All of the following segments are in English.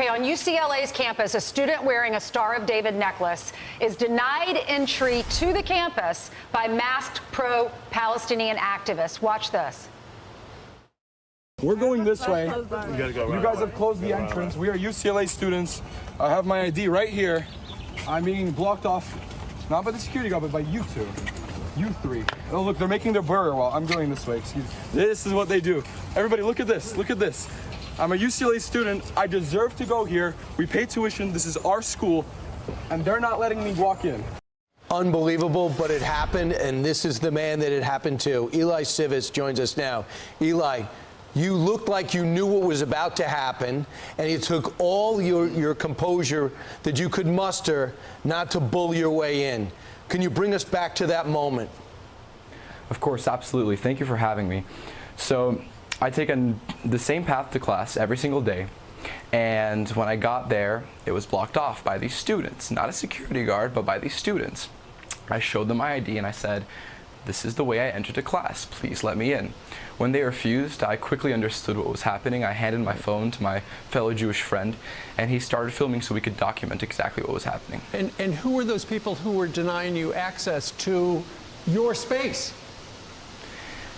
Okay, on UCLA's campus, a student wearing a Star of David necklace is denied entry to the campus by masked pro-Palestinian activists. Watch this. We're going this way. We gotta go right. You guys have closed the entrance. We are UCLA students. I have my ID right here. I'm being blocked off, not by the security guard, but by you two. You three. Oh, look, they're making their burger while I'm going this way. Excuse me. This is what they do. Everybody, look at this. Look at this. I'm a UCLA student. I deserve to go here. We pay tuition. This is our school, and they're not letting me walk in. Unbelievable, but it happened, and this is the man that it happened to. Eli Sivitz joins us now. Eli, you looked like you knew what was about to happen, and it took all your composure that you could muster not to bull your way in. Can you bring us back to that moment? Of course, absolutely. Thank you for having me. So I take the same path to class every single day, and when I got there, it was blocked off by these students, not a security guard, but by these students. I showed them my ID and I said, "This is the way I entered a class, please let me in." When they refused, I quickly understood what was happening. I handed my phone to my fellow Jewish friend, and he started filming so we could document exactly what was happening. And who were those people who were denying you access to your space?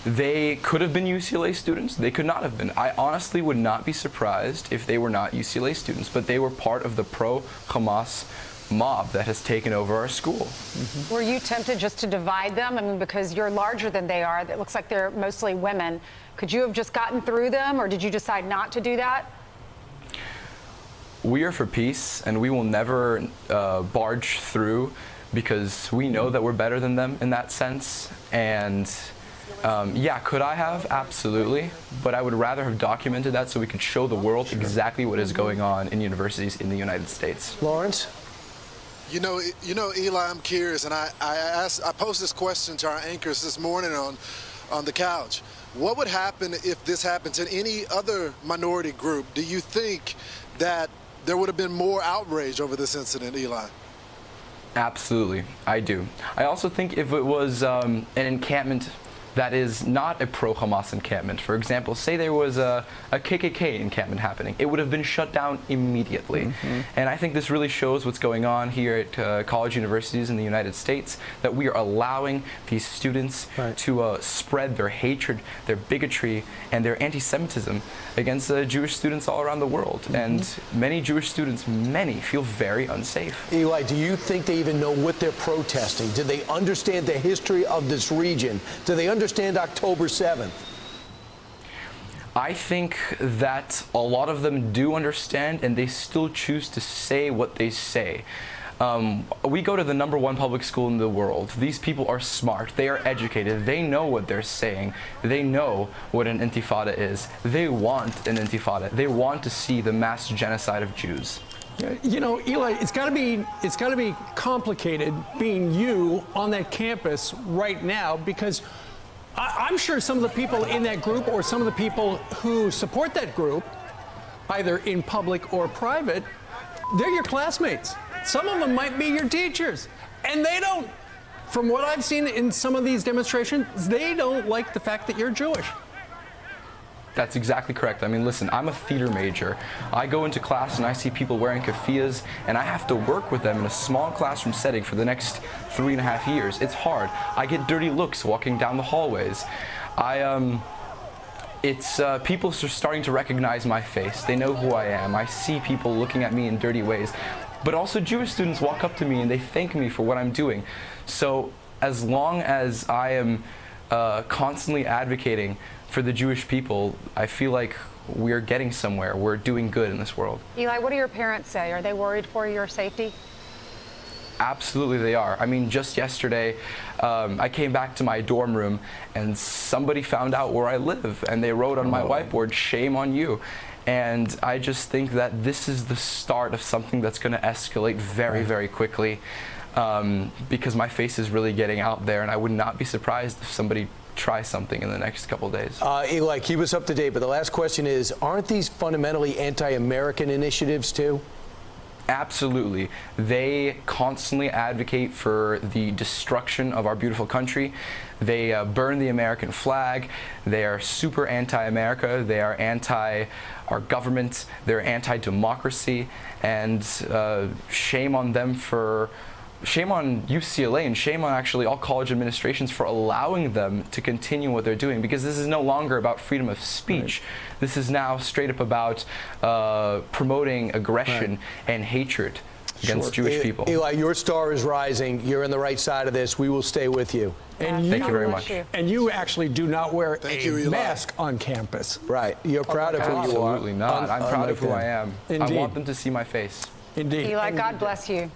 They could have been UCLA students. They could not have been. I honestly would not be surprised if they were not UCLA students, but they were part of the pro-Hamas mob that has taken over our school. Mm-hmm. Were you tempted just to divide them? I mean, because you're larger than they are. It looks like they're mostly women. Could you have just gotten through them, or did you decide not to do that? We are for peace, and we will never barge through, because we know that we're better than them in that sense. And yeah, could I have? Absolutely. But I would rather have documented that so we could show the world exactly what is going on in universities in the United States. Lawrence? You know, Eli, I'm curious, and I posed this question to our anchors this morning on the couch. What would happen if this happened to any other minority group? Do you think that there would have been more outrage over this incident, Eli? Absolutely, I do. I also think if it was an encampment that is not a pro-Hamas encampment, for example, say there was a KKK encampment happening, it would have been shut down immediately. Mm-hmm. And I think this really shows what's going on here at college universities in the United States, that we are allowing these students to spread their hatred, their bigotry, and their anti-Semitism against Jewish students all around the world. Mm-hmm. And many Jewish students, many, feel very unsafe. Eli, do you think they even know what they're protesting? Do they understand the history of this region? Do they understand October 7th? I think that a lot of them do understand, and they still choose to say what they say. We go to the #1 public school in the world. These people are smart. They are educated. They know what they're saying. They know what an intifada is. They want an intifada. They want to see the mass genocide of Jews. You know, Eli, it's got to be complicated being you on that campus right now, because I'm sure some of the people in that group, or some of the people who support that group, either in public or private, they're your classmates. Some of them might be your teachers. And they don't, from what I've seen in some of these demonstrations, they don't like the fact that you're Jewish. That's exactly correct. I mean, listen, I'm a theater major. I go into class and I see people wearing keffiyehs, and I have to work with them in a small classroom setting for the next 3.5 years. It's hard. I get dirty looks walking down the hallways. People are starting to recognize my face. They know who I am. I see people looking at me in dirty ways. But also Jewish students walk up to me and they thank me for what I'm doing. So as long as I am constantly advocating for the Jewish people, I feel like we're getting somewhere. We're doing good in this world. Eli, what do your parents say? Are they worried for your safety? Absolutely they are. I mean, just yesterday, I came back to my dorm room and somebody found out where I live, and they wrote on my whiteboard, "Shame on you." And I just think that this is the start of something that's going to escalate very, very quickly, because my face is really getting out there, and I would not be surprised if somebody tries something in the next couple of days. Eli, keep us up to date, but the last question is, aren't these fundamentally anti-American initiatives too? Absolutely. They constantly advocate for the destruction of our beautiful country. They burn the American flag. They are super anti-America. They are anti our government. They're anti-democracy, and shame on them for. Shame on UCLA and shame on actually all college administrations for allowing them to continue what they're doing, because this is no longer about freedom of speech. Right. This is now straight up about promoting aggression and hatred against Jewish people. Eli, your star is rising. You're on the right side of this. We will stay with you. And thank you very much. And you actually do not wear a mask on campus. Right. You're proud of who you are. Absolutely not. I'm proud of who I am. Indeed. I want them to see my face. Indeed. Eli, God bless you.